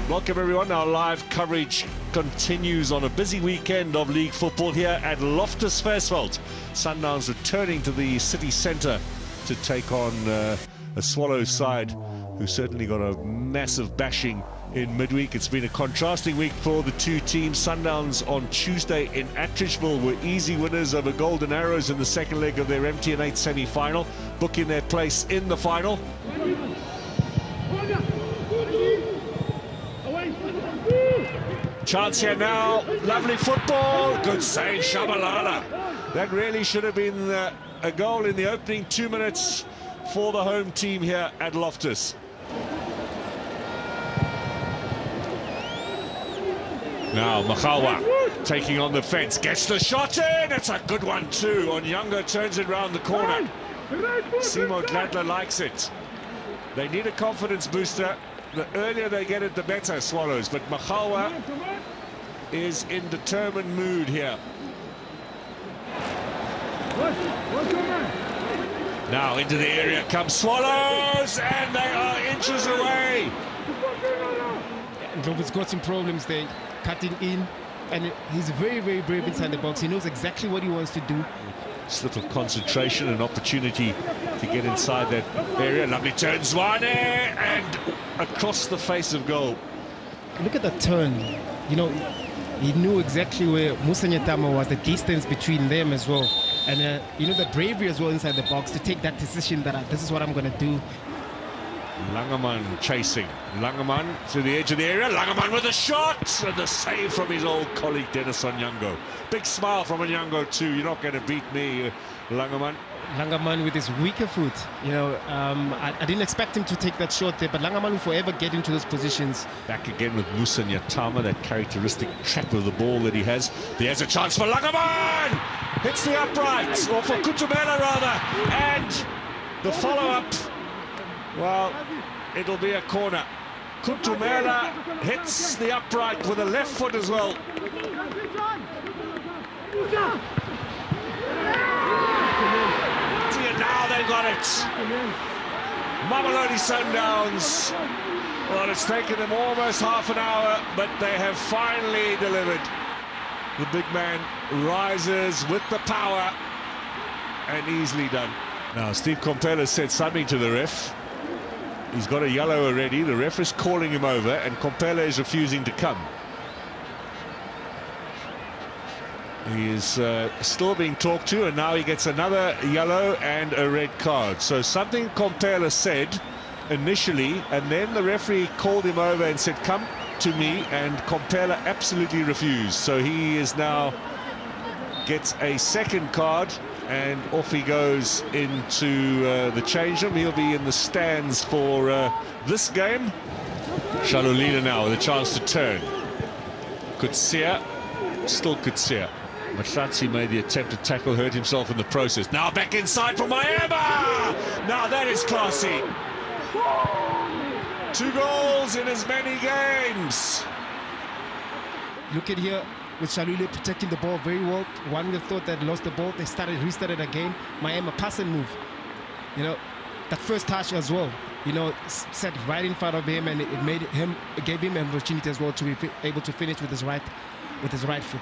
Welcome everyone. Our live coverage continues on a busy weekend of league football here at Loftus Versfeld. Sundowns returning to the city centre to take on a Swallows side who certainly got a massive bashing in midweek. It's been a contrasting week for the two teams. Sundowns on Tuesday in Attridgeville were easy winners over Golden Arrows in the second leg of their MTN8 semi-final, booking their place in the final. Chance here now, lovely football, good save, Shabalala. That really should have been a goal in the opening 2 minutes for the home team here at Loftus. Now Mahalwa taking on the fence, gets the shot in, it's a good one too. Onyango turns it round the corner. Simo Gladler likes it. They need a confidence booster. The earlier they get it, the better, Swallows. But Mahalwa is in determined mood here. Now into the area comes Swallows, and they are inches away. Ndlovu's got some problems there, cutting in, and he's very, very brave inside the box. He knows exactly what he wants to do. Slip of concentration and opportunity to get inside that area. Lovely turn, Zwane, and across the face of goal. Look at that turn. You know, he knew exactly where Musa Nyatama was, the distance between them as well. And, you know, the bravery as well inside the box to take that decision that this is what I'm going to do. Langerman chasing. Langerman to the edge of the area. Langerman with a shot! And the save from his old colleague, Dennis Onyango. Big smile from Onyango too. You're not going to beat me, Langerman. Langerman with his weaker foot. You know, I didn't expect him to take that shot there, but Langerman will forever get into those positions. Back again with Musa Nyatama, that characteristic trap of the ball that he has. There's a chance for Langerman! Hits the upright, or for Kutumela rather. And the follow-up, well, it'll be a corner. Kutumela hits the upright with a left foot as well. Now they've got it. Mamelodi Sundowns. Well, it's taken them almost half an hour, but they have finally delivered. The big man rises with the power, and easily done. Now, Steve Compella said something to the ref. He's got a yellow already. The ref is calling him over, and Compella is refusing to come. He is still being talked to, and now he gets another yellow and a red card. So something Compella said initially, and then the referee called him over and said, come to me, and Compella absolutely refused. So he is now gets a second card, and off he goes into the change room. He'll be in the stands for this game. Shalulila now with a chance to turn. Kutsia, still Kutsia. Mahlatsi made the attempt to tackle, hurt himself in the process. Now back inside for Mayema! Now that is classy. 2 goals in as many games. Look at here with Shalule protecting the ball very well. One would have thought they'd lost the ball. They restarted again. Mayema pass and move. You know, that first touch as well, you know, set right in front of him, and it gave him an opportunity as well to be able to finish with his right foot.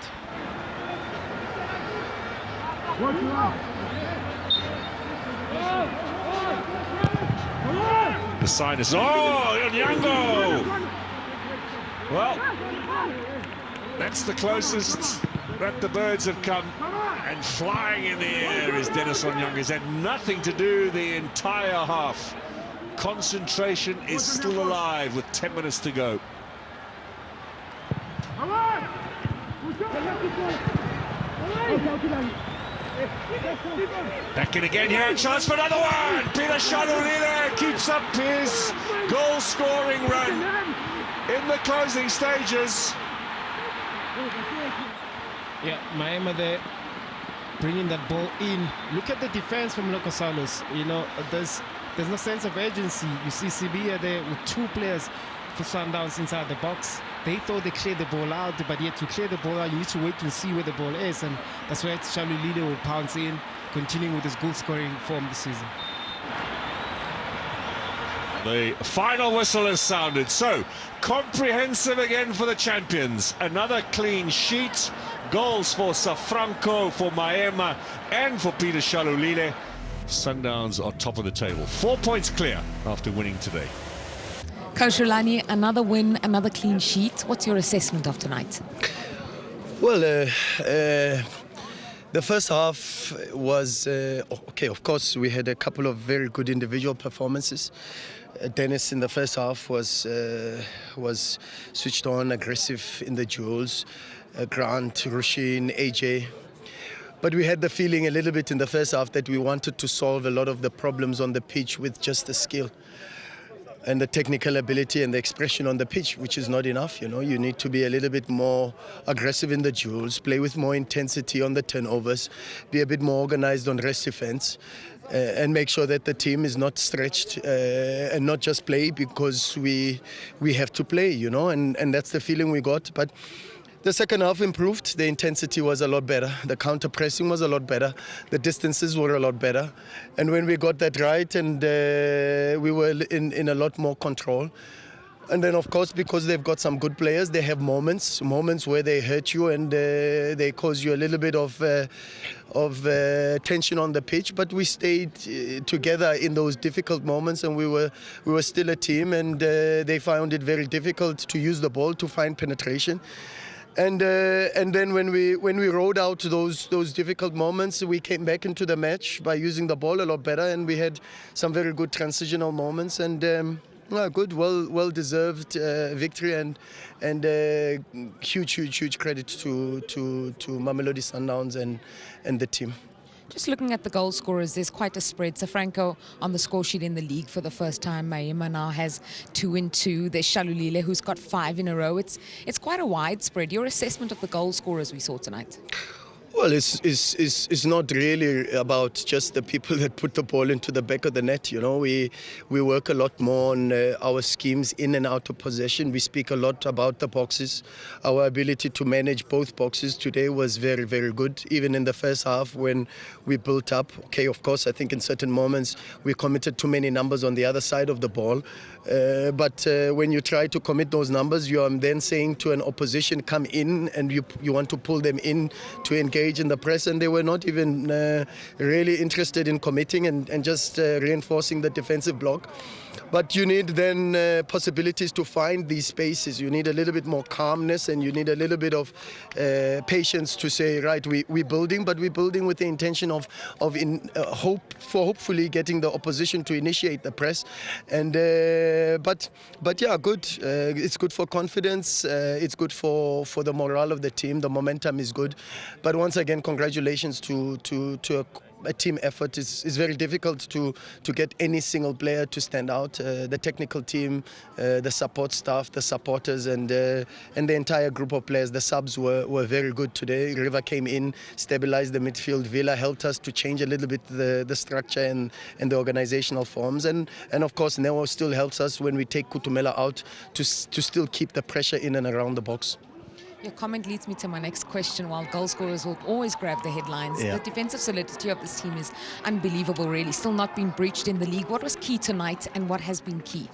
The sign is, oh, Onyango! Well, that's the closest that the birds have come, and flying in the air is Dennis Onyango. He's had nothing to do the entire half. Concentration is still alive with 10 minutes to go. Back in again here, and chance for another one. Peter Shalulila keeps up his goal-scoring run in the closing stages. Yeah, Mayema there, bringing that ball in. Look at the defense from Locosalos. You know, there's no sense of urgency. You see Sibia there with 2 players for Sundowns inside the box. They thought they cleared the ball out, but yet to clear the ball out, you need to wait and see where the ball is, and that's where Shalulile will pounce in, continuing with his goal-scoring form this season. The final whistle has sounded. So, comprehensive again for the champions. Another clean sheet. Goals for Safranco, for Maema, and for Peter Shalulile. Sundowns are top of the table. 4 points clear after winning today. Coach Rulani, another win, another clean sheet. What's your assessment of tonight? Well, the first half was okay. Of course, we had a couple of very good individual performances. Dennis in the first half was switched on, aggressive in the duels. Grant, Rushin, AJ. But we had the feeling a little bit in the first half that we wanted to solve a lot of the problems on the pitch with just the skill and the technical ability and the expression on the pitch, which is not enough. You know, you need to be a little bit more aggressive in the duels, play with more intensity on the turnovers, be a bit more organized on rest defense, and make sure that the team is not stretched and not just play because we have to play, you know, and that's the feeling we got. But the second half improved. The intensity was a lot better. The counter-pressing was a lot better. The distances were a lot better. And when we got that right, and we were in a lot more control. And then, of course, because they've got some good players, they have moments where they hurt you and they cause you a little bit of tension on the pitch. But we stayed together in those difficult moments, and we were still a team. And they found it very difficult to use the ball to find penetration. And then when we rode out those difficult moments, we came back into the match by using the ball a lot better, and we had some very good transitional moments and good, well deserved victory and huge credit to Mamelodi Sundowns and the team. Just looking at the goal scorers, there's quite a spread. Safranco on the score sheet in the league for the first time. Maema now has 2 and 2. There's Shalulile, who's got 5 in a row. It's quite a wide spread. Your assessment of the goal scorers we saw tonight? Well, it's not really about just the people that put the ball into the back of the net. You know, we work a lot more on our schemes in and out of possession. We speak a lot about the boxes. Our ability to manage both boxes today was very, very good. Even in the first half when we built up. Okay, of course, I think in certain moments we committed too many numbers on the other side of the ball. But when you try to commit those numbers, you are then saying to an opposition, come in, and you want to pull them in to engage in the press, and they were not even really interested in committing and just reinforcing the defensive block. But you need then possibilities to find these spaces. You need a little bit more calmness, and you need a little bit of patience to say, right, we're building, but we're building with the intention of hopefully getting the opposition to initiate the press. And but yeah, good. It's good for confidence. It's good for the morale of the team. The momentum is good. But once again, congratulations to a team effort. Is very difficult to get any single player to stand out. The technical team, the support staff, the supporters, and the entire group of players. The subs were very good today. River came in, stabilized the midfield. Villa helped us to change a little bit the structure and the organizational forms. And of course, Neo still helps us when we take Kutumela out to still keep the pressure in and around the box. Your comment leads me to my next question. While goal scorers will always grab the headlines, the defensive solidity of this team is unbelievable, really. Still not been breached in the league. What was key tonight, and what has been key?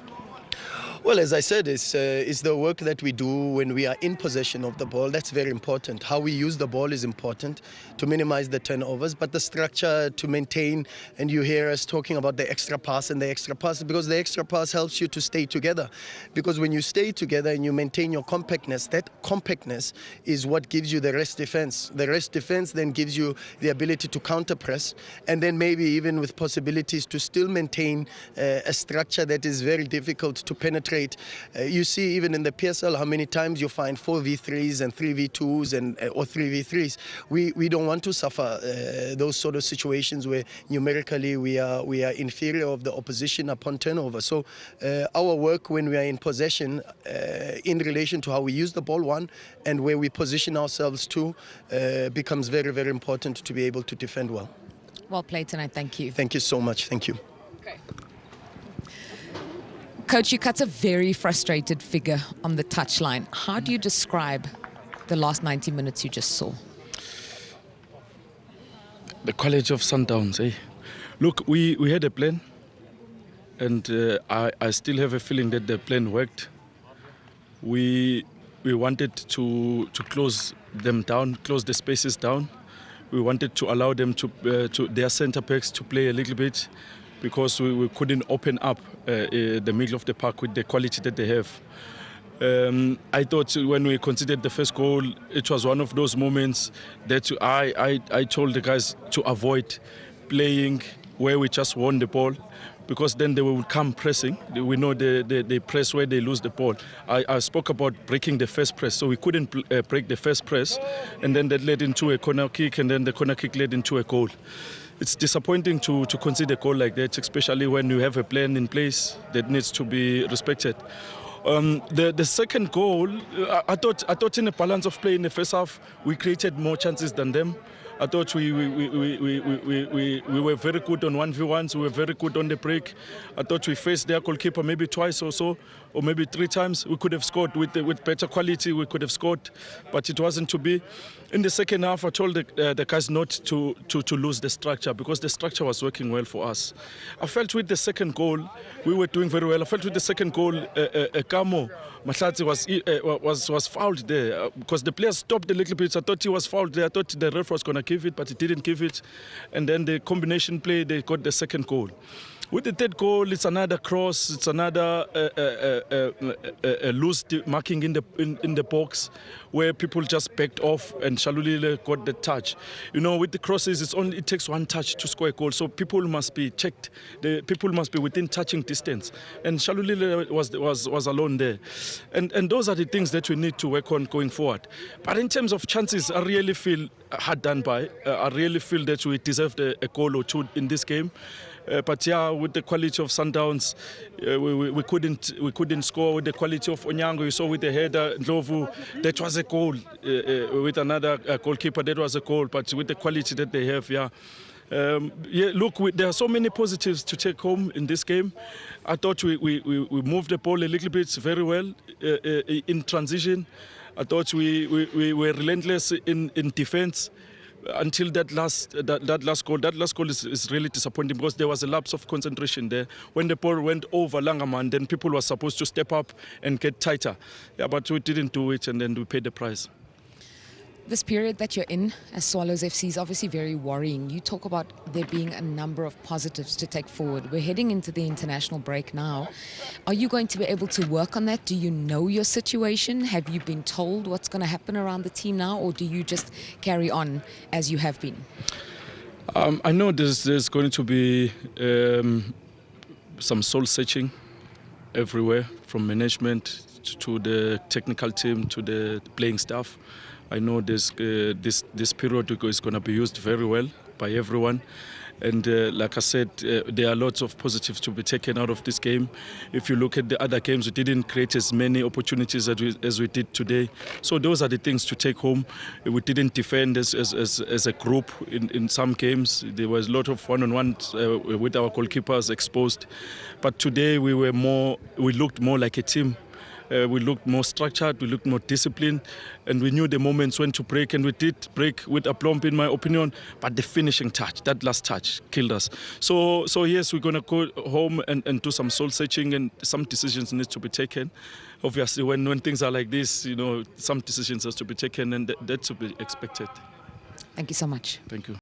Well, as I said, it's the work that we do when we are in possession of the ball. That's very important. How we use the ball is important to minimize the turnovers, but the structure to maintain, and you hear us talking about the extra pass and the extra pass, because the extra pass helps you to stay together. Because when you stay together and you maintain your compactness, that compactness is what gives you the rest defense. The rest defense then gives you the ability to counter press, and then maybe even with possibilities to still maintain a structure that is very difficult to penetrate. You see even in the PSL how many times you find 4v3s and 3v2s or 3v3s. We don't want to suffer those sort of situations where numerically we are inferior of the opposition upon turnover. So our work when we are in possession in relation to how we use the ball, one, and where we position ourselves, two, becomes very, very important to be able to defend well. Well played tonight. Thank you. Thank you so much. Thank you. Okay. Coach, you cut a very frustrated figure on the touchline. How do you describe the last 90 minutes you just saw? The quality of Sundowns, eh? Look, we had a plan. and I still have a feeling that the plan worked. We wanted to close them down, close the spaces down. We wanted to allow them to their centre backs to play a little bit, because we couldn't open up the middle of the park with the quality that they have. I thought when we conceded the first goal, it was one of those moments that I told the guys to avoid playing where we just won the ball, because then they will come pressing. We know they press where they lose the ball. I spoke about breaking the first press, so we couldn't break the first press, and then that led into a corner kick, and then the corner kick led into a goal. It's disappointing to concede a goal like that, especially when you have a plan in place that needs to be respected. The second goal, I thought in the balance of play in the first half, we created more chances than them. I thought we were very good on 1v1s, we were very good on the break. I thought we faced their goalkeeper maybe twice or so, or maybe 3 times. We could have scored with better quality, we could have scored, but it wasn't to be. In the second half, I told the guys not to lose the structure, because the structure was working well for us. I felt with the second goal, we were doing very well. I felt with the second goal, Kamo Mahlatsi was fouled there, because the player stopped a little bit. I thought he was fouled there. I thought the ref was going to give it, but he didn't give it. And then the combination play, they got the second goal. With the third goal, it's another cross, it's another loose marking in the box, where people just backed off and Shalulile got the touch. You know, with the crosses, it takes one touch to score a goal, so people must be checked. The people must be within touching distance, and Shalulile was alone there. And those are the things that we need to work on going forward. But in terms of chances, I really feel hard done by. I really feel that we deserved a goal or two in this game. But yeah, with the quality of Sundowns, we couldn't score. With the quality of Onyango, you saw with the header, Ndlovu, that was a goal. With another goalkeeper, that was a goal. But with the quality that they have, yeah. Look, there are so many positives to take home in this game. I thought we moved the ball a little bit very well in transition. I thought we were relentless in defense. Until that last goal. That last goal is really disappointing, because there was a lapse of concentration there. When the ball went over Langerman, then people were supposed to step up and get tighter. Yeah, but we didn't do it, and then we paid the price. This period that you're in as Swallows FC is obviously very worrying. You talk about there being a number of positives to take forward. We're heading into the international break now. Are you going to be able to work on that? Do you know your situation? Have you been told what's going to happen around the team now, or do you just carry on as you have been? I know there's going to be some soul searching everywhere, from management to the technical team to the playing staff. I know this period is going to be used very well by everyone. And like I said, there are lots of positives to be taken out of this game. If you look at the other games, we didn't create as many opportunities as we did today. So those are the things to take home. We didn't defend as a group in some games. There was a lot of one-on-ones with our goalkeepers exposed. But today we looked more like a team. We looked more structured, we looked more disciplined, and we knew the moments when to break, and we did break with aplomb, in my opinion, but the finishing touch, that last touch, killed us. So yes, we're going to go home and do some soul searching, and some decisions need to be taken. Obviously, when things are like this, you know, some decisions have to be taken, and that's to be expected. Thank you so much. Thank you.